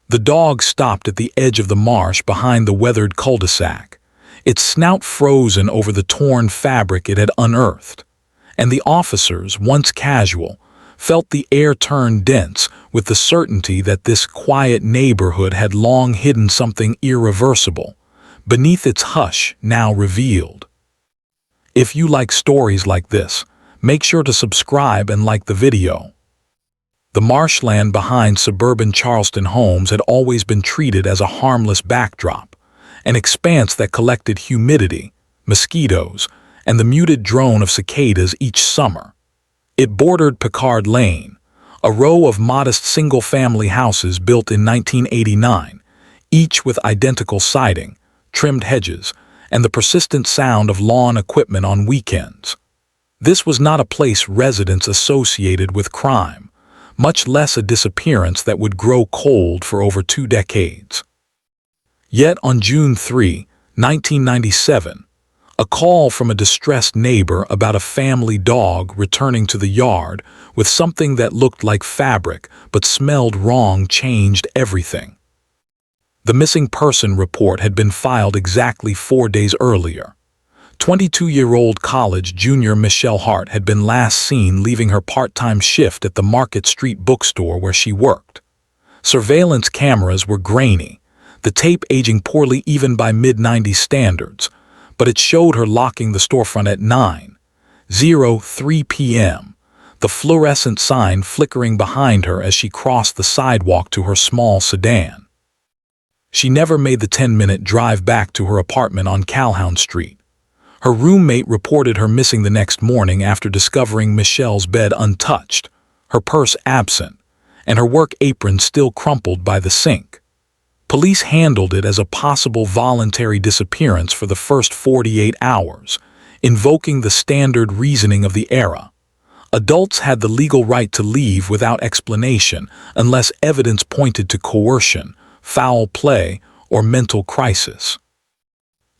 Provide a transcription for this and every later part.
The dog stopped at the edge of the marsh behind the weathered cul-de-sac, its snout frozen over the torn fabric it had unearthed, and the officers, once casual, felt the air turn dense with the certainty that this quiet neighborhood had long hidden something irreversible beneath its hush now revealed. If you like stories like this, make sure to subscribe and like the video. The marshland behind suburban Charleston homes had always been treated as a harmless backdrop, an expanse that collected humidity, mosquitoes, and the muted drone of cicadas each summer. It bordered Picard Lane, a row of modest single-family houses built in 1989, each with identical siding, trimmed hedges, and the persistent sound of lawn equipment on weekends. This was not a place residents associated with crime, much less a disappearance that would grow cold for over 2 decades. Yet on June 3, 1997, a call from a distressed neighbor about a family dog returning to the yard with something that looked like fabric but smelled wrong changed everything. The missing person report had been filed exactly 4 days earlier. 22-year-old college junior Michelle Hart had been last seen leaving her part-time shift at the Market Street bookstore where she worked. Surveillance cameras were grainy, the tape aging poorly even by mid-90s standards, but it showed her locking the storefront at 9:03 p.m., the fluorescent sign flickering behind her as she crossed the sidewalk to her small sedan. She never made the 10-minute drive back to her apartment on Calhoun Street. Her roommate reported her missing the next morning after discovering Michelle's bed untouched, her purse absent, and her work apron still crumpled by the sink. Police handled it as a possible voluntary disappearance for the first 48 hours, invoking the standard reasoning of the era. Adults had the legal right to leave without explanation unless evidence pointed to coercion, foul play, or mental crisis.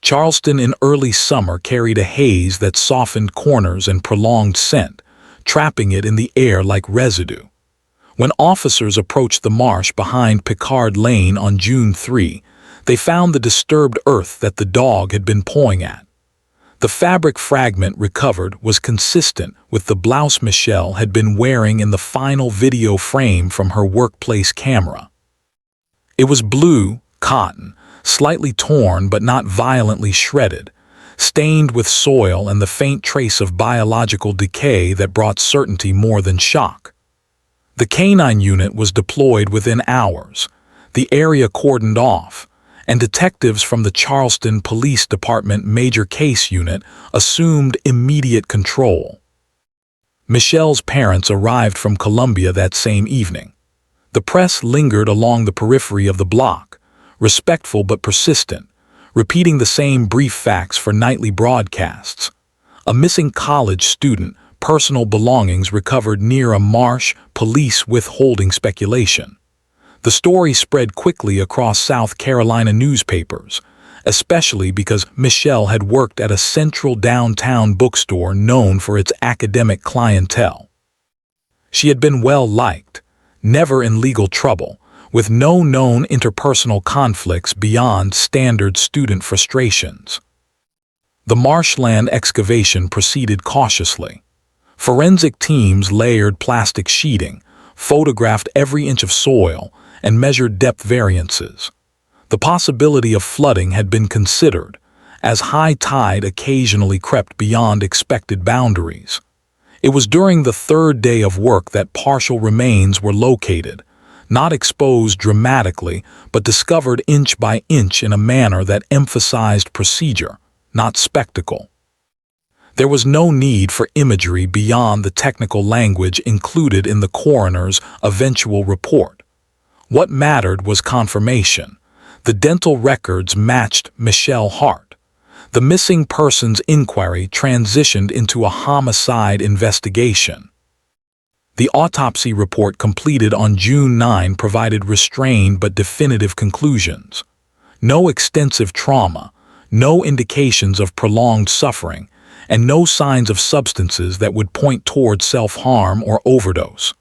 Charleston in early summer carried a haze that softened corners and prolonged scent, trapping it in the air like residue. When officers approached the marsh behind Picard Lane on June 3, they found the disturbed earth that the dog had been pawing at. The fabric fragment recovered was consistent with the blouse Michelle had been wearing in the final video frame from her workplace camera. It was blue, cotton, slightly torn but not violently shredded, stained with soil and the faint trace of biological decay that brought certainty more than shock. The canine unit was deployed within hours, the area cordoned off, and detectives from the Charleston Police Department Major Case Unit assumed immediate control. Michelle's parents arrived from Columbia that same evening. The press lingered along the periphery of the block, respectful but persistent, repeating the same brief facts for nightly broadcasts. A missing college student, personal belongings recovered near a Marsh, police withholding speculation. The story spread quickly across South Carolina newspapers, especially because Michelle had worked at a central downtown bookstore known for its academic clientele. She had been well liked, never in legal trouble, with no known interpersonal conflicts beyond standard student frustrations. The marshland excavation proceeded cautiously. Forensic teams layered plastic sheeting, photographed every inch of soil, and measured depth variances. The possibility of flooding had been considered, as high tide occasionally crept beyond expected boundaries. It was during the 3rd day of work that partial remains were located, not exposed dramatically, but discovered inch by inch in a manner that emphasized procedure, not spectacle. There was no need for imagery beyond the technical language included in the coroner's eventual report. What mattered was confirmation. The dental records matched Michelle Hart. The missing persons inquiry transitioned into a homicide investigation. The autopsy report completed on June 9 provided restrained but definitive conclusions. No extensive trauma, no indications of prolonged suffering, and no signs of substances that would point toward self-harm or overdose.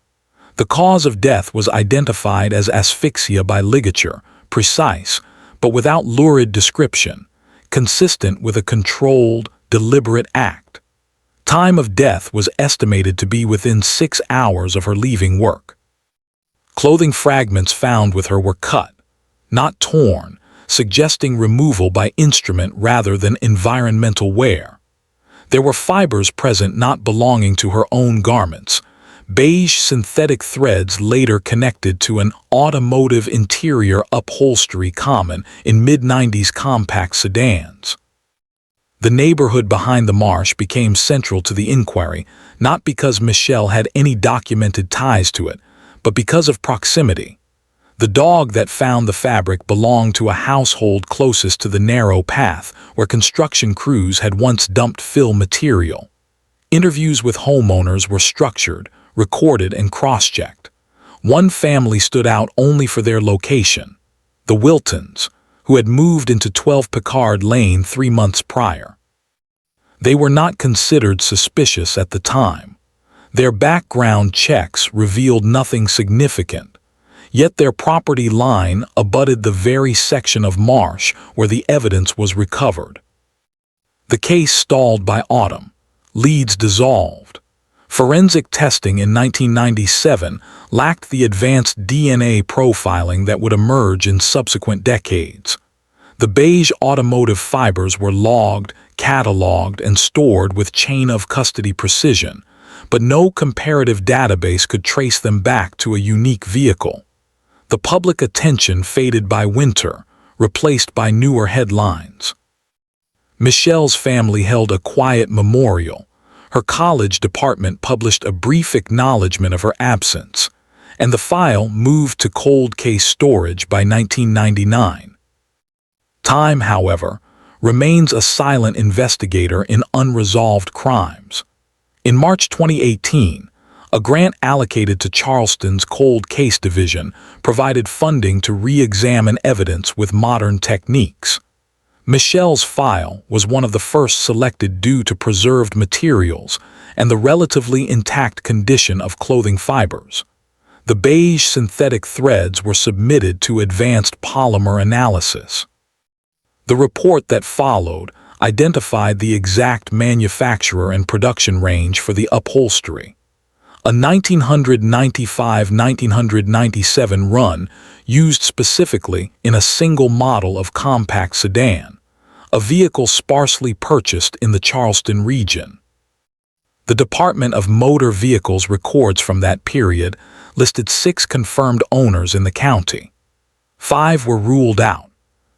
The cause of death was identified as asphyxia by ligature, precise, but without lurid description, consistent with a controlled, deliberate act. Time of death was estimated to be within 6 hours of her leaving work. Clothing fragments found with her were cut, not torn, suggesting removal by instrument rather than environmental wear. There were fibers present not belonging to her own garments, beige synthetic threads later connected to an automotive interior upholstery common in mid-90s compact sedans. The neighborhood behind the Marsh became central to the inquiry, not because Michelle had any documented ties to it, but because of proximity. The dog that found the fabric belonged to a household closest to the narrow path where construction crews had once dumped fill material. Interviews with homeowners were structured, recorded, and cross-checked. One family stood out only for their location: the Wiltons, who had moved into 12 Picard Lane 3 months prior. They were not considered suspicious at the time. Their background checks revealed nothing significant. Yet their property line abutted the very section of Marsh where the evidence was recovered. The case stalled by autumn. Leads dissolved. Forensic testing in 1997 lacked the advanced DNA profiling that would emerge in subsequent decades. The beige automotive fibers were logged, cataloged, and stored with chain-of-custody precision, but no comparative database could trace them back to a unique vehicle. The public attention faded by winter, replaced by newer headlines. Michelle's family held a quiet memorial. Her college department published a brief acknowledgement of her absence, and the file moved to cold case storage by 1999. Time, however, remains a silent investigator in unresolved crimes. In March 2018, a grant allocated to Charleston's Cold Case Division provided funding to re-examine evidence with modern techniques. Michelle's file was one of the first selected due to preserved materials and the relatively intact condition of clothing fibers. The beige synthetic threads were submitted to advanced polymer analysis. The report that followed identified the exact manufacturer and production range for the upholstery. A 1995-1997 run used specifically in a single model of compact sedan, a vehicle sparsely purchased in the Charleston region. The Department of Motor Vehicles records from that period listed 6 confirmed owners in the county. 5 were ruled out.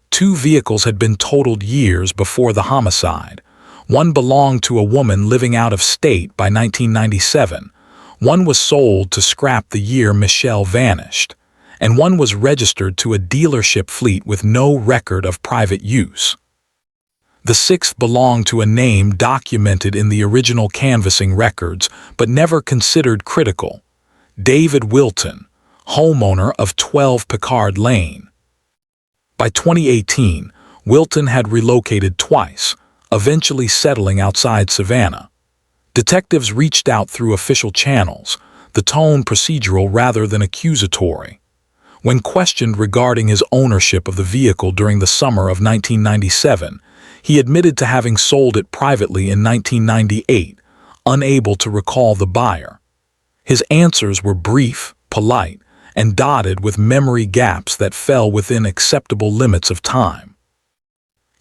2 vehicles had been totaled years before the homicide. One belonged to a woman living out of state by 1997. One was sold to scrap the year Michelle vanished, and one was registered to a dealership fleet with no record of private use. The 6th belonged to a name documented in the original canvassing records but never considered critical: David Wilton, homeowner of 12 Picard Lane. By 2018, Wilton had relocated twice, eventually settling outside Savannah. Detectives reached out through official channels, the tone procedural rather than accusatory. When questioned regarding his ownership of the vehicle during the summer of 1997, he admitted to having sold it privately in 1998, unable to recall the buyer. His answers were brief, polite, and dotted with memory gaps that fell within acceptable limits of time.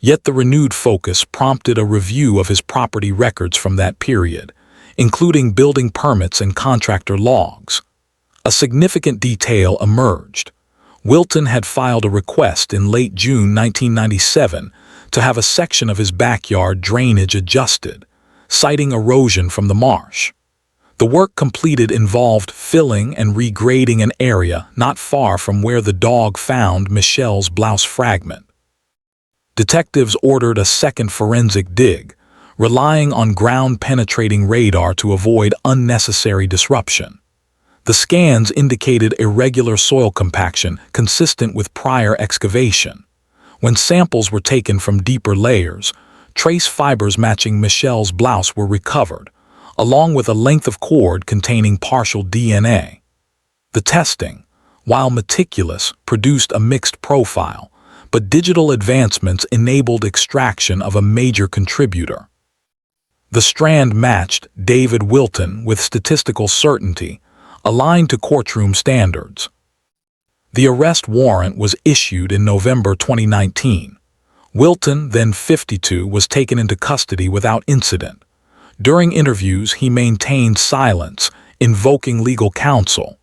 Yet the renewed focus prompted a review of his property records from that period, including building permits and contractor logs. A significant detail emerged. Wilton had filed a request in late June 1997 to have a section of his backyard drainage adjusted, citing erosion from the marsh. The work completed involved filling and regrading an area not far from where the dog found Michelle's blouse fragment. Detectives ordered a second forensic dig, relying on ground-penetrating radar to avoid unnecessary disruption. The scans indicated irregular soil compaction consistent with prior excavation. When samples were taken from deeper layers, trace fibers matching Michelle's blouse were recovered, along with a length of cord containing partial DNA. The testing, while meticulous, produced a mixed profile, but digital advancements enabled extraction of a major contributor. The strand matched David Wilton with statistical certainty, aligned to courtroom standards. The arrest warrant was issued in November 2019. Wilton, then 52, was taken into custody without incident. During interviews, he maintained silence, invoking legal counsel.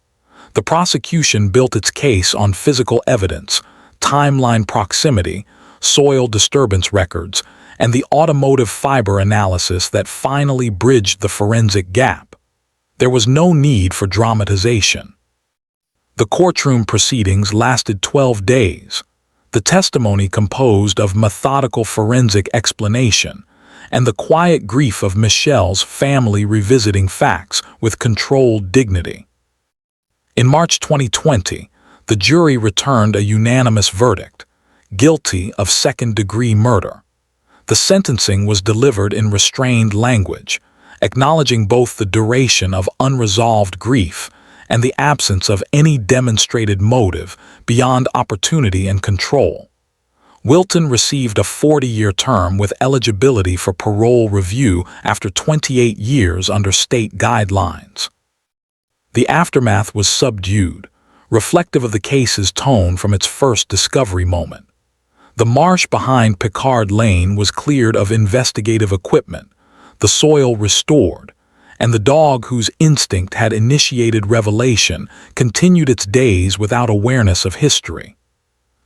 The prosecution built its case on physical evidence, timeline proximity, soil disturbance records, and the automotive fiber analysis that finally bridged the forensic gap. There was no need for dramatization. The courtroom proceedings lasted 12 days. The testimony composed of methodical forensic explanation and the quiet grief of Michelle's family revisiting facts with controlled dignity. In March 2020, the jury returned a unanimous verdict, guilty of second-degree murder. The sentencing was delivered in restrained language, acknowledging both the duration of unresolved grief and the absence of any demonstrated motive beyond opportunity and control. Wilton received a 40-year term with eligibility for parole review after 28 years under state guidelines. The aftermath was subdued, reflective of the case's tone from its first discovery moment. The marsh behind Picard Lane was cleared of investigative equipment, the soil restored, and the dog whose instinct had initiated revelation continued its days without awareness of history.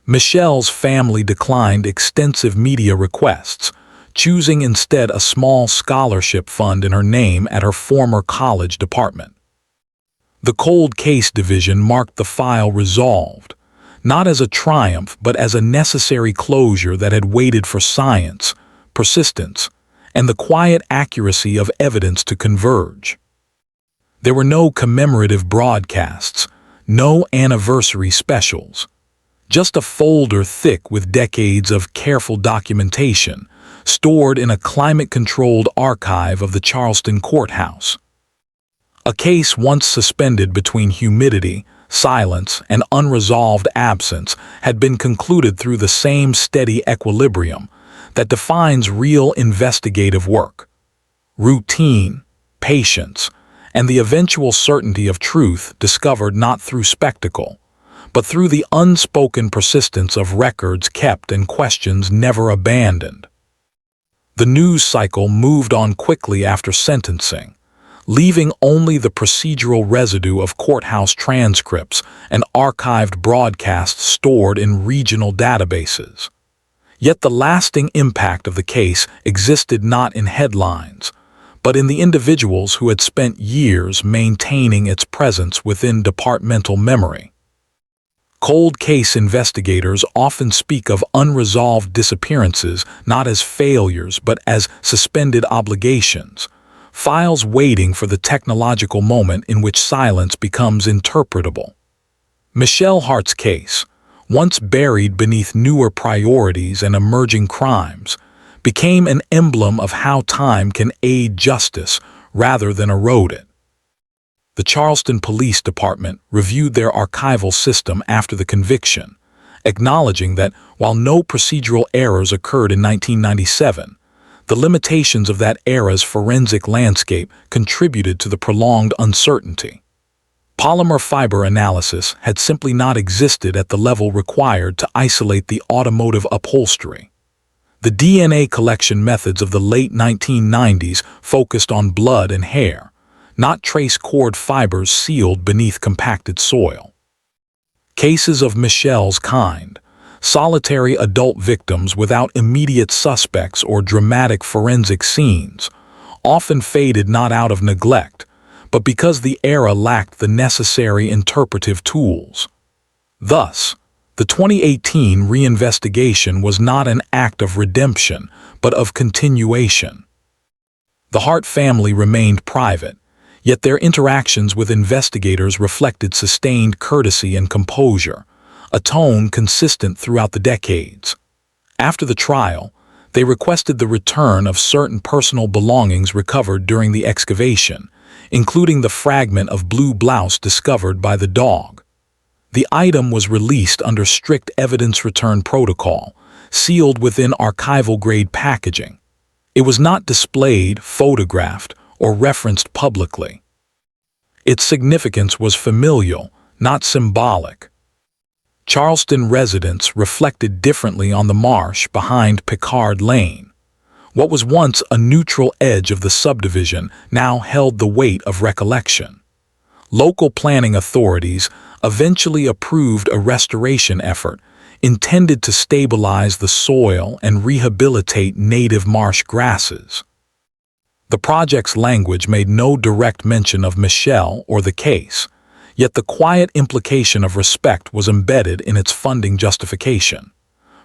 Michelle's family declined extensive media requests, choosing instead a small scholarship fund in her name at her former college department. The Cold Case Division marked the file resolved, not as a triumph but as a necessary closure that had waited for science, persistence, and the quiet accuracy of evidence to converge. There were no commemorative broadcasts, no anniversary specials, just a folder thick with decades of careful documentation stored in a climate-controlled archive of the Charleston courthouse. A case once suspended between humidity, silence, and unresolved absence had been concluded through the same steady equilibrium that defines real investigative work: routine, patience, and the eventual certainty of truth discovered not through spectacle, but through the unspoken persistence of records kept and questions never abandoned. The news cycle moved on quickly after sentencing, leaving only the procedural residue of courthouse transcripts and archived broadcasts stored in regional databases. Yet the lasting impact of the case existed not in headlines, but in the individuals who had spent years maintaining its presence within departmental memory. Cold case investigators often speak of unresolved disappearances not as failures but as suspended obligations, files waiting for the technological moment in which silence becomes interpretable. Michelle Hart's case, once buried beneath newer priorities and emerging crimes, became an emblem of how time can aid justice rather than erode it. The Charleston Police Department reviewed their archival system after the conviction, acknowledging that while no procedural errors occurred in 1997, the limitations of that era's forensic landscape contributed to the prolonged uncertainty. Polymer fiber analysis had simply not existed at the level required to isolate the automotive upholstery. The DNA collection methods of the late 1990s focused on blood and hair, not trace cord fibers sealed beneath compacted soil. Cases of Michelle's kind, solitary adult victims without immediate suspects or dramatic forensic scenes, often faded not out of neglect, but because the era lacked the necessary interpretive tools. Thus, the 2018 reinvestigation was not an act of redemption, but of continuation. The Hart family remained private, yet their interactions with investigators reflected sustained courtesy and composure, a tone consistent throughout the decades. After the trial, they requested the return of certain personal belongings recovered during the excavation, including the fragment of blue blouse discovered by the dog. The item was released under strict evidence return protocol, sealed within archival-grade packaging. It was not displayed, photographed, or referenced publicly. Its significance was familial, not symbolic. Charleston residents reflected differently on the marsh behind Picard Lane. What was once a neutral edge of the subdivision now held the weight of recollection. Local planning authorities eventually approved a restoration effort intended to stabilize the soil and rehabilitate native marsh grasses. The project's language made no direct mention of Michelle or the case, yet the quiet implication of respect was embedded in its funding justification.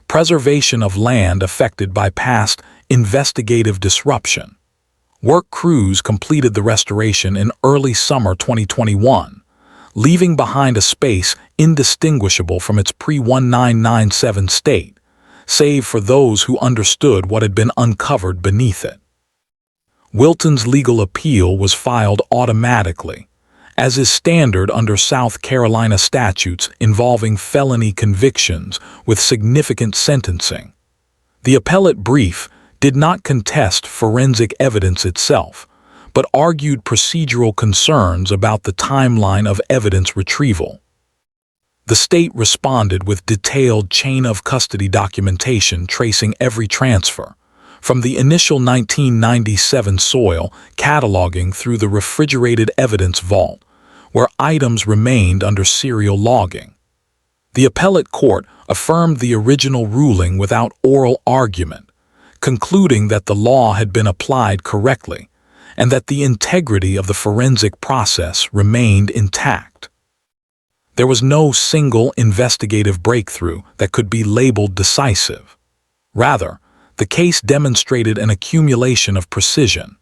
Preservation of land affected by past investigative disruption. Work crews completed the restoration in early summer 2021, leaving behind a space indistinguishable from its pre-1997 state, save for those who understood what had been uncovered beneath it. Wilton's legal appeal was filed automatically, as is standard under South Carolina statutes involving felony convictions with significant sentencing. The appellate brief did not contest forensic evidence itself, but argued procedural concerns about the timeline of evidence retrieval. The state responded with detailed chain-of-custody documentation tracing every transfer, from the initial 1997 soil cataloging through the refrigerated evidence vault, where items remained under serial logging. The appellate court affirmed the original ruling without oral argument, concluding that the law had been applied correctly and that the integrity of the forensic process remained intact. There was no single investigative breakthrough that could be labeled decisive. Rather, the case demonstrated an accumulation of precision,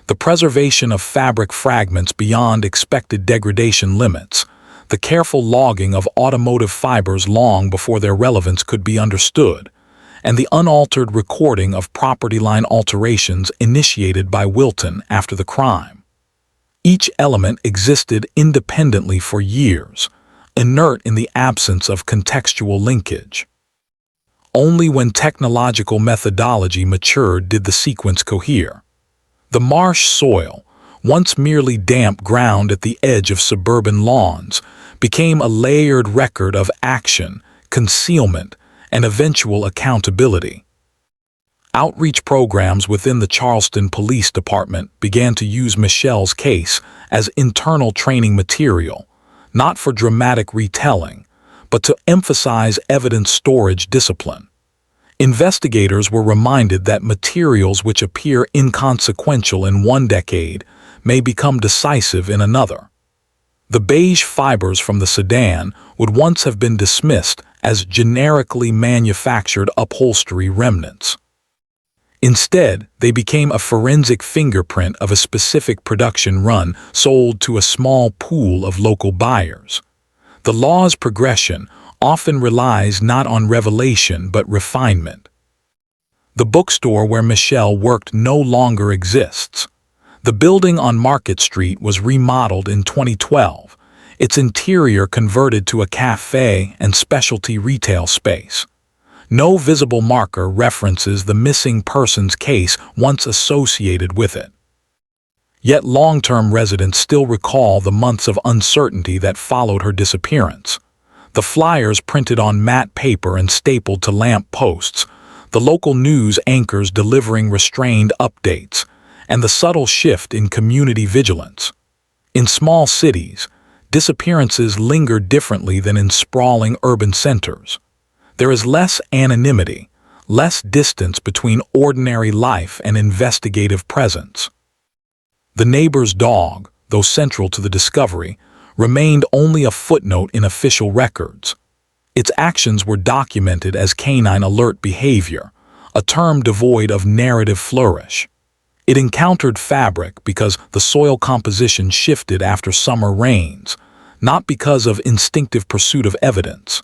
the preservation of fabric fragments beyond expected degradation limits, the careful logging of automotive fibers long before their relevance could be understood, and the unaltered recording of property line alterations initiated by Wilton after the crime. Each element existed independently for years, inert in the absence of contextual linkage. Only when technological methodology matured did the sequence cohere. The marsh soil, once merely damp ground at the edge of suburban lawns, became a layered record of action, concealment, and eventual accountability. Outreach programs within the Charleston Police Department began to use Michelle's case as internal training material, not for dramatic retelling, but to emphasize evidence storage discipline. Investigators were reminded that materials which appear inconsequential in one decade may become decisive in another. The beige fibers from the sedan would once have been dismissed as generically manufactured upholstery remnants. Instead, they became a forensic fingerprint of a specific production run sold to a small pool of local buyers. The law's progression often relies not on revelation but refinement. The bookstore where Michelle worked no longer exists. The building on Market Street was remodeled in 2012, its interior converted to a cafe and specialty retail space. No visible marker references the missing persons case once associated with it. Yet long-term residents still recall the months of uncertainty that followed her disappearance. The flyers printed on matte paper and stapled to lamp posts, the local news anchors delivering restrained updates, and the subtle shift in community vigilance. In small cities, disappearances linger differently than in sprawling urban centers. There is less anonymity, less distance between ordinary life and investigative presence. The neighbor's dog, though central to the discovery, remained only a footnote in official records. Its actions were documented as canine alert behavior, a term devoid of narrative flourish. It encountered fabric because the soil composition shifted after summer rains, not because of instinctive pursuit of evidence.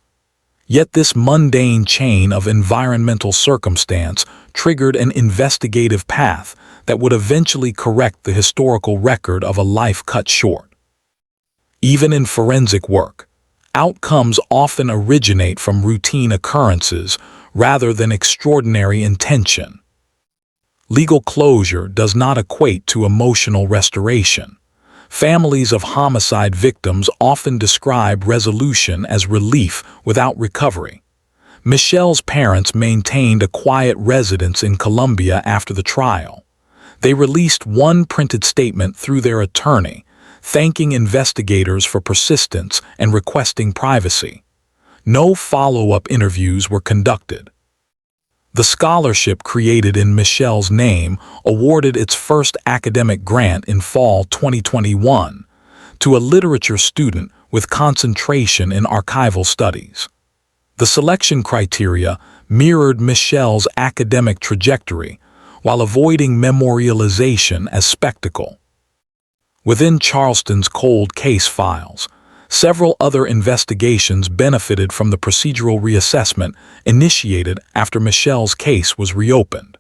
Yet this mundane chain of environmental circumstance triggered an investigative path that would eventually correct the historical record of a life cut short. Even in forensic work, outcomes often originate from routine occurrences rather than extraordinary intention. Legal closure does not equate to emotional restoration. Families of homicide victims often describe resolution as relief without recovery. Michelle's parents maintained a quiet residence in Colombia after the trial. They released one printed statement through their attorney, thanking investigators for persistence and requesting privacy. No follow-up interviews were conducted. The scholarship created in Michelle's name awarded its first academic grant in fall 2021 to a literature student with concentration in archival studies. The selection criteria mirrored Michelle's academic trajectory while avoiding memorialization as spectacle. Within Charleston's cold case files, several other investigations benefited from the procedural reassessment initiated after Michelle's case was reopened.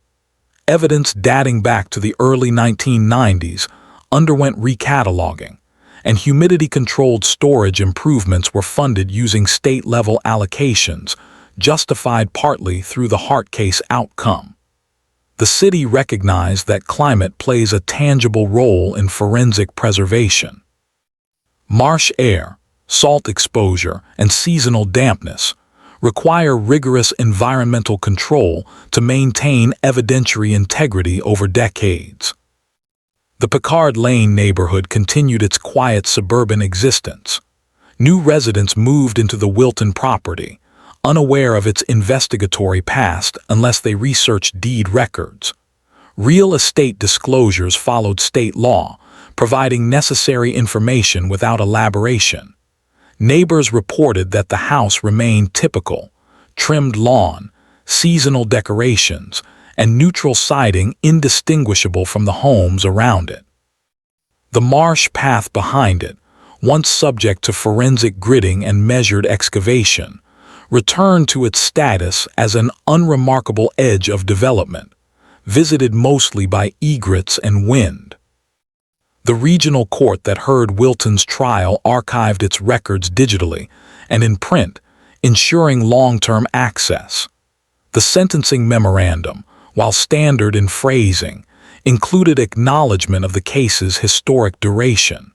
Evidence dating back to the early 1990s underwent recataloguing, and humidity-controlled storage improvements were funded using state-level allocations, justified partly through the Hart case outcome. The city recognized that climate plays a tangible role in forensic preservation. Marsh air, salt exposure, and seasonal dampness require rigorous environmental control to maintain evidentiary integrity over decades. The Picard Lane neighborhood continued its quiet suburban existence. New residents moved into the Wilton property, unaware of its investigatory past unless they researched deed records. Real estate disclosures followed state law, providing necessary information without elaboration. Neighbors reported that the house remained typical: trimmed lawn, seasonal decorations, and neutral siding indistinguishable from the homes around it. The Marsh path behind it, once subject to forensic gridding and measured excavation, returned to its status as an unremarkable edge of development, visited mostly by egrets and wind. The regional court that heard Wilton's trial archived its records digitally and in print, ensuring long-term access. The sentencing memorandum, while standard in phrasing, included acknowledgement of the case's historic duration.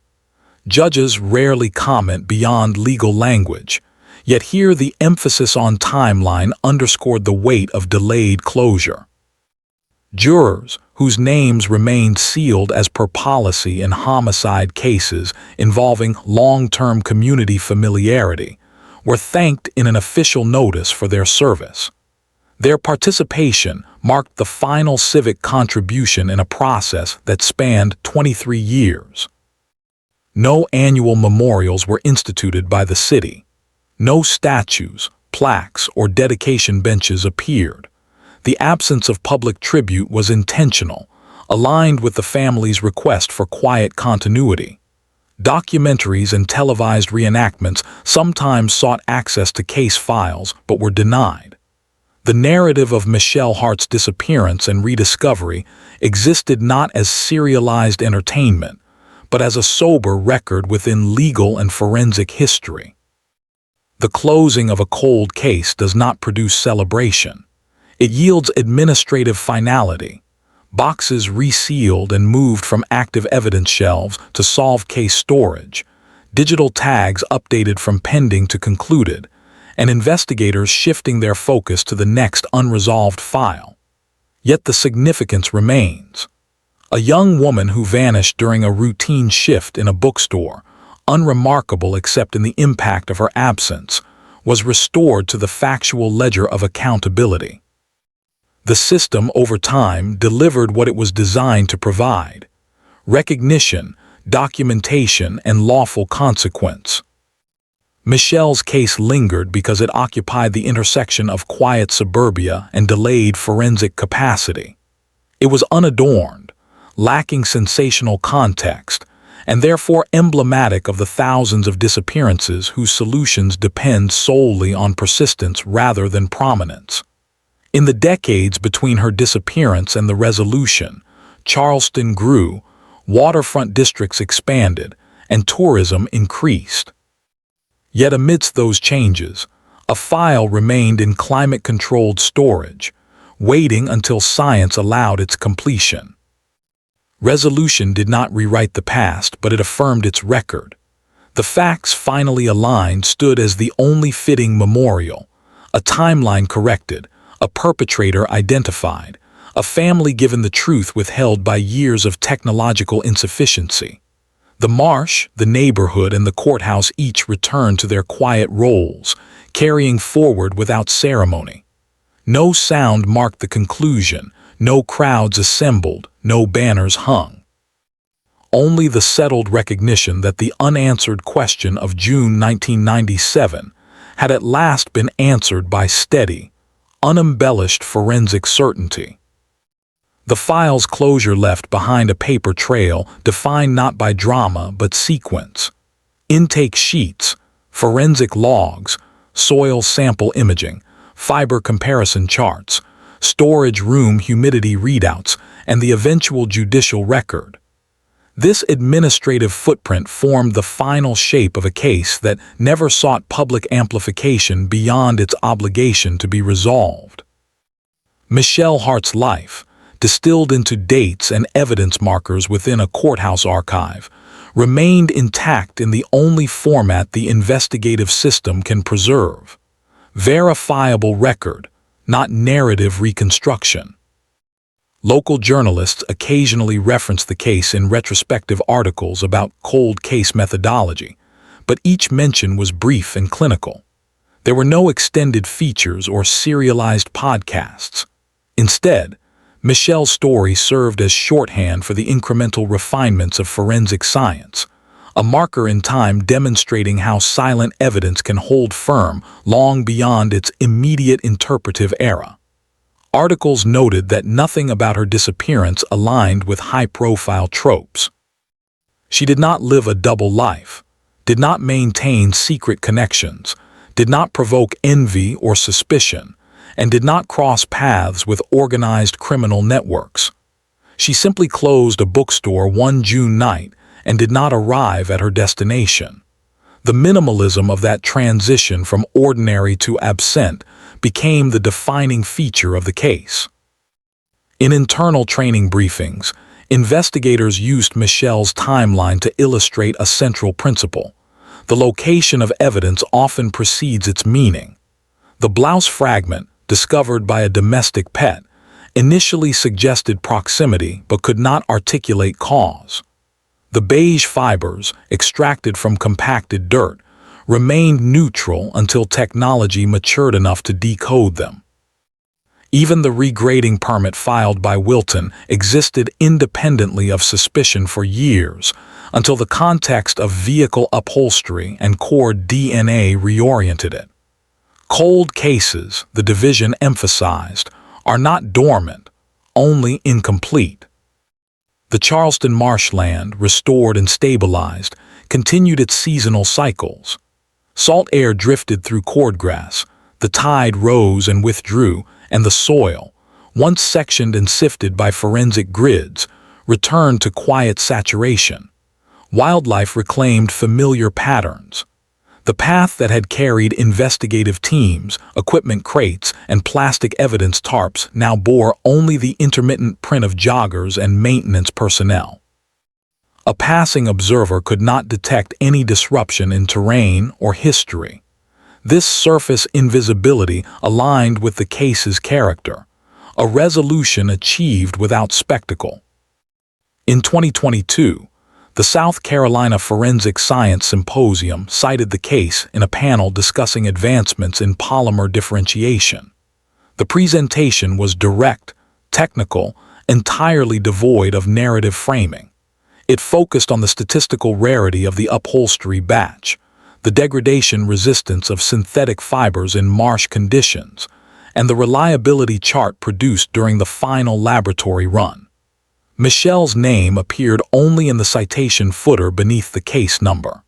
Judges rarely comment beyond legal language, yet here the emphasis on timeline underscored the weight of delayed closure. Jurors, whose names remained sealed as per policy in homicide cases involving long-term community familiarity, were thanked in an official notice for their service. Their participation marked the final civic contribution in a process that spanned 23 years. No annual memorials were instituted by the city. No statues, plaques, or dedication benches appeared. The absence of public tribute was intentional, aligned with the family's request for quiet continuity. Documentaries and televised reenactments sometimes sought access to case files but were denied. The narrative of Michelle Hart's disappearance and rediscovery existed not as serialized entertainment, but as a sober record within legal and forensic history. The closing of a cold case does not produce celebration. It yields administrative finality. Boxes resealed and moved from active evidence shelves to solved case storage, digital tags updated from pending to concluded, and investigators shifting their focus to the next unresolved file. Yet the significance remains. A young woman who vanished during a routine shift in a bookstore, unremarkable except in the impact of her absence, was restored to the factual ledger of accountability. The system, over time, delivered what it was designed to provide: recognition, documentation, and lawful consequence. Michelle's case lingered because it occupied the intersection of quiet suburbia and delayed forensic capacity. It was unadorned, lacking sensational context, and therefore emblematic of the thousands of disappearances whose solutions depend solely on persistence rather than prominence. In the decades between her disappearance and the resolution, Charleston grew, waterfront districts expanded, and tourism increased. Yet amidst those changes, a file remained in climate-controlled storage, waiting until science allowed its completion. Resolution did not rewrite the past, but it affirmed its record. The facts finally aligned stood as the only fitting memorial, a timeline corrected, a perpetrator identified, a family given the truth withheld by years of technological insufficiency. The Marsh, the neighborhood, and the courthouse each returned to their quiet roles, carrying forward without ceremony. No sound marked the conclusion, no crowds assembled, no banners hung. Only the settled recognition that the unanswered question of June 1997 had at last been answered by steady, unembellished forensic certainty. The file's closure left behind a paper trail defined not by drama but sequence. Intake sheets, forensic logs, soil sample imaging, fiber comparison charts, storage room humidity readouts, and the eventual judicial record. This administrative footprint formed the final shape of a case that never sought public amplification beyond its obligation to be resolved. Michelle Hart's life, distilled into dates and evidence markers within a courthouse archive, remained intact in the only format the investigative system can preserve: verifiable record, not narrative reconstruction. Local journalists occasionally reference the case in retrospective articles about cold case methodology, but each mention was brief and clinical. There were no extended features or serialized podcasts. Instead, Michelle's story served as shorthand for the incremental refinements of forensic science, a marker in time demonstrating how silent evidence can hold firm long beyond its immediate interpretive era. Articles noted that nothing about her disappearance aligned with high-profile tropes. She did not live a double life, did not maintain secret connections, did not provoke envy or suspicion, and did not cross paths with organized criminal networks. She simply closed a bookstore one June night and did not arrive at her destination. The minimalism of that transition from ordinary to absent became the defining feature of the case. In internal training briefings, investigators used Michelle's timeline to illustrate a central principle: the location of evidence often precedes its meaning. The Blouse fragment, discovered by a domestic pet, initially suggested proximity but could not articulate cause. The beige fibers, extracted from compacted dirt, remained neutral until technology matured enough to decode them. Even the regrading permit filed by Wilton existed independently of suspicion for years, until the context of vehicle upholstery and cord DNA reoriented it. Cold cases, the division emphasized, are not dormant, only incomplete. The Charleston marshland, restored and stabilized, continued its seasonal cycles. Salt air drifted through cordgrass, the tide rose and withdrew, and the soil, once sectioned and sifted by forensic grids, returned to quiet saturation. Wildlife reclaimed familiar patterns. The path that had carried investigative teams, equipment crates, and plastic evidence tarps now bore only the intermittent print of joggers and maintenance personnel. A passing observer could not detect any disruption in terrain or history. This surface invisibility aligned with the case's character, a resolution achieved without spectacle. In 2022, the South Carolina Forensic Science Symposium cited the case in a panel discussing advancements in polymer differentiation. The presentation was direct, technical, entirely devoid of narrative framing. It focused on the statistical rarity of the upholstery batch, the degradation resistance of synthetic fibers in marsh conditions, and the reliability chart produced during the final laboratory run. Michelle's name appeared only in the citation footer beneath the case number.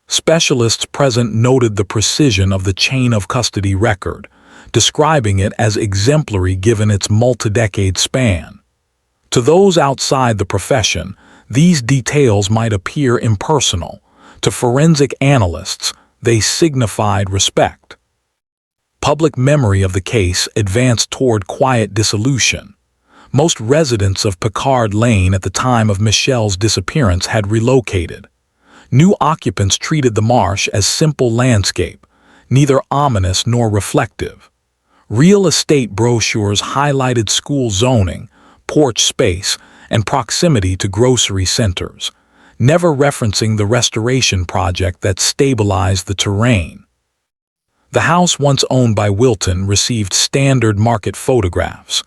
Specialists present noted the precision of the chain of custody record, describing it as exemplary given its multi-decade span. To those outside the profession, these details might appear impersonal. To forensic analysts, they signified respect. Public memory of the case advanced toward quiet dissolution. Most residents of Picard Lane at the time of Michelle's disappearance had relocated. New occupants treated the marsh as simple landscape, neither ominous nor reflective. Real estate brochures highlighted school zoning, porch space, and proximity to grocery centers, never referencing the restoration project that stabilized the terrain. The house once owned by Wilton received standard market photographs,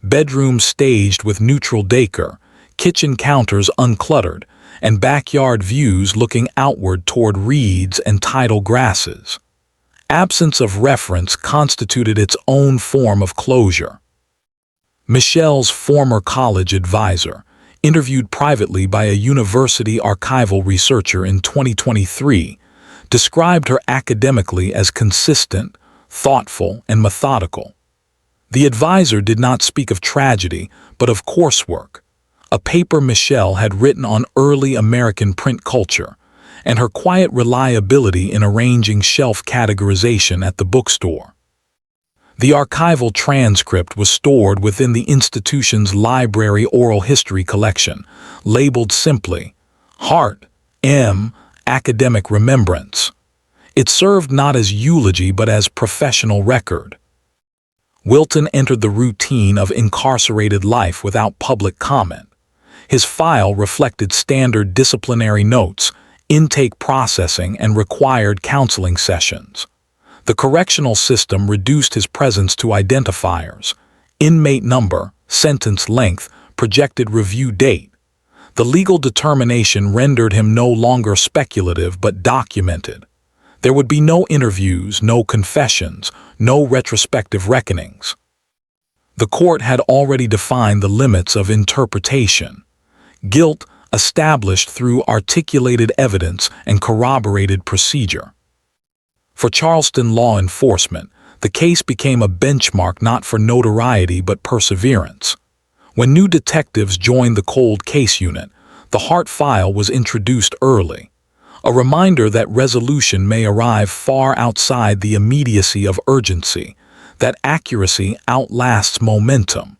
bedrooms staged with neutral decor, kitchen counters uncluttered, and backyard views looking outward toward reeds and tidal grasses. Absence of reference constituted its own form of closure. Michelle's former college advisor, interviewed privately by a university archival researcher in 2023, described her academically as consistent, thoughtful, and methodical. The advisor did not speak of tragedy, but of coursework, a paper Michelle had written on early American print culture, and her quiet reliability in arranging shelf categorization at the bookstore. The archival transcript was stored within the institution's library oral history collection, labeled simply, Hart, M. Academic Remembrance. It served not as eulogy but as professional record. Wilton entered the routine of incarcerated life without public comment. His file reflected standard disciplinary notes, intake processing, and required counseling sessions. The correctional system reduced his presence to identifiers: inmate number, sentence length, projected review date. The legal determination rendered him no longer speculative but documented. There would be no interviews, no confessions, no retrospective reckonings. The court had already defined the limits of interpretation. Guilt established through articulated evidence and corroborated procedure. For Charleston law enforcement, the case became a benchmark not for notoriety but perseverance. When new detectives joined the cold case unit, the Hart file was introduced early, a reminder that resolution may arrive far outside the immediacy of urgency, that accuracy outlasts momentum.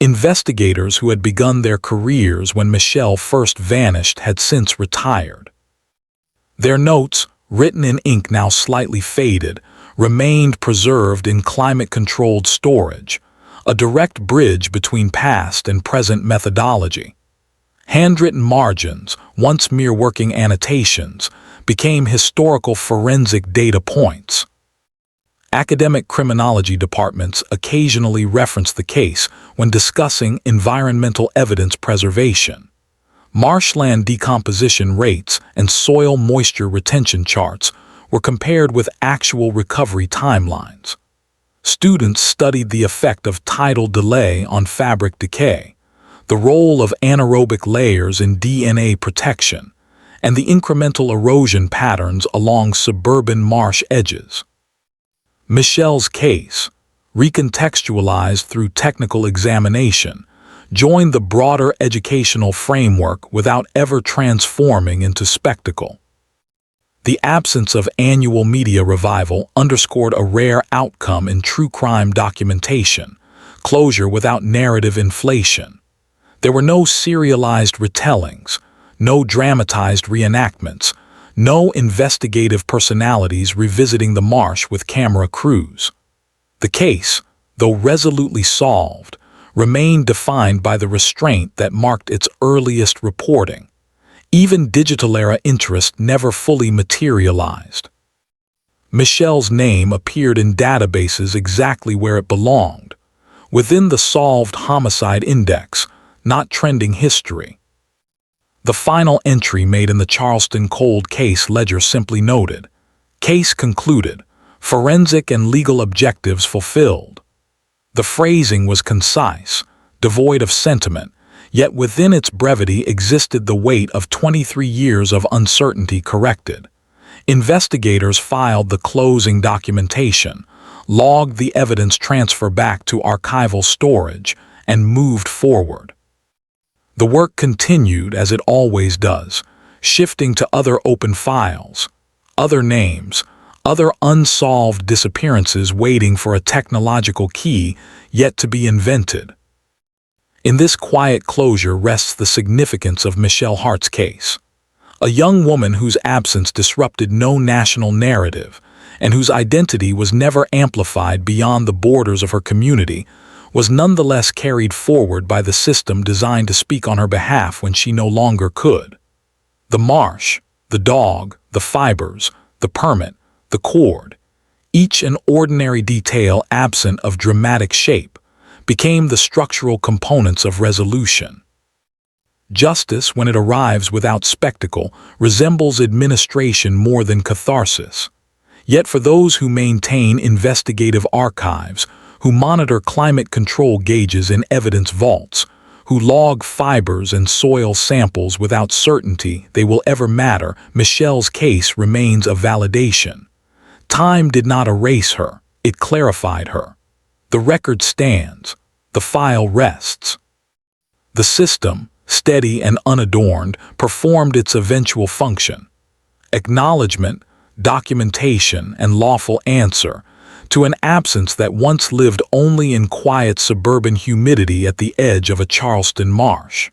Investigators who had begun their careers when Michelle first vanished had since retired. Their notes, written in ink now slightly faded, remained preserved in climate-controlled storage, a direct bridge between past and present methodology. Handwritten margins, once mere working annotations, became historical forensic data points. Academic criminology departments occasionally reference the case when discussing environmental evidence preservation. Marshland decomposition rates and soil moisture retention charts were compared with actual recovery timelines. Students studied the effect of tidal delay on fabric decay, the role of anaerobic layers in DNA protection, and the incremental erosion patterns along suburban marsh edges. Michelle's case, recontextualized through technical examination, joined the broader educational framework without ever transforming into spectacle. The absence of annual media revival underscored a rare outcome in true crime documentation: closure without narrative inflation. There were no serialized retellings, no dramatized reenactments, no investigative personalities revisiting the marsh with camera crews. The case, though resolutely solved, remained defined by the restraint that marked its earliest reporting. Even digital-era interest never fully materialized. Michelle's name appeared in databases exactly where it belonged, within the solved homicide index, not trending history. The final entry made in the Charleston cold case ledger simply noted, "Case concluded, forensic and legal objectives fulfilled." The phrasing was concise, devoid of sentiment, Yet within its brevity existed the weight of 23 years of uncertainty corrected. Investigators filed the closing documentation, logged the evidence transfer back to archival storage, and moved forward. The work continued as it always does, shifting to other open files, other names, other unsolved disappearances waiting for a technological key yet to be invented. In this quiet closure rests the significance of Michelle Hart's case. A young woman whose absence disrupted no national narrative and whose identity was never amplified beyond the borders of her community was nonetheless carried forward by the system designed to speak on her behalf when she no longer could. The marsh, the dog, the fibers, the permit, the cord, each an ordinary detail absent of dramatic shape, became the structural components of resolution. Justice, when it arrives without spectacle, resembles administration more than catharsis. Yet for those who maintain investigative archives, who monitor climate control gauges in evidence vaults, who log fibers and soil samples without certainty they will ever matter, Michelle's case remains a validation. Time did not erase her, it clarified her. The record stands, the file rests. The system, steady and unadorned, performed its eventual function. Acknowledgement, documentation, and lawful answer to an absence that once lived only in quiet suburban humidity at the edge of a Charleston marsh.